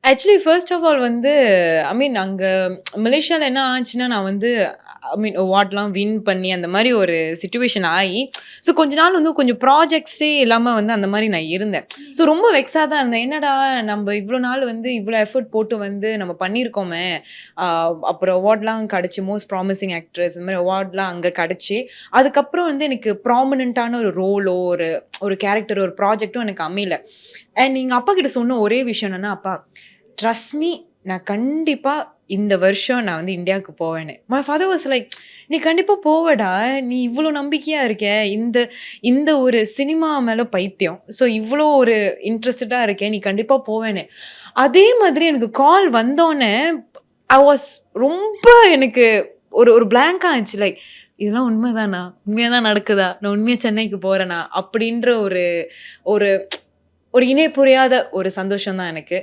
Actually first of all வந்து அங்க மலேசியால என்ன ஆச்சுன்னா, நான் வந்து அவார்ட்லாம் வின் பண்ணி அந்த மாரி ஒரு சிச்சுவேஷன் ஆயி, ஸோ கொஞ்ச நாள் வந்து கொஞ்சம் ப்ராஜெக்ட்ஸே இல்லாம வந்து அந்த மாரி நான் இருந்தேன். ஸோ ரொம்ப வெக்ஸா தான் இருந்தேன். என்னடா நம்ப இவ்ளோ நாள் வந்து இவ்ளோ எஃபோர்ட் போட்டு வந்து நம்ம பண்ணியிருக்கோமே! அ அப்புறம் அவார்ட்லாம் கிடைச்சு மோஸ்ட் ப்ராமிசிங் ஆக்ட்ரஸ் இந்த மாரி அவார்ட்லாம் அங்க கிடைச்சு, அதுக்கப்புறம் வந்து எனக்கு ப்ராமினன்ட்டான ஒரு ரோலோ, ஒரு ஒரு கேரக்டர், ஒரு ப்ராஜெக்ட்டும் எனக்கு அமையல. அண்ட் எங்க அப்பா கிட்ட சொன்ன ஒரே விஷயம் என்னன்னா, "அப்பா ட்ரஸ்ட் மீ நான் கண்டிப்பா இந்த வருஷம் நான் வந்து இந்தியாவுக்கு போவேன்னு." மை ஃபாதர் வாஸ் லைக், "நீ கண்டிப்பா போவடா. நீ இவ்ளோ நம்பிக்கையா இருக்க. இந்த இந்த ஒரு சினிமா மேல பைத்தியம். ஸோ இவ்ளோ ஒரு இன்ட்ரஸ்டடா இருக்க. நீ கண்டிப்பா போவேன்னு." அதே மாதிரி எனக்கு கால் வந்தோனே, ஐ வாஸ் ரொம்ப எனக்கு ஒரு ஒரு பிளாங்க் ஆச்சு. லைக் இதெல்லாம் உண்மைதானா? உண்மையா தான் நடக்குதா? நான் உண்மையா சென்னைக்கு போறேனா? அப்படின்ற ஒரு ஒரு ஒரு இணை புரியாத ஒரு சந்தோஷம் தான் எனக்கு.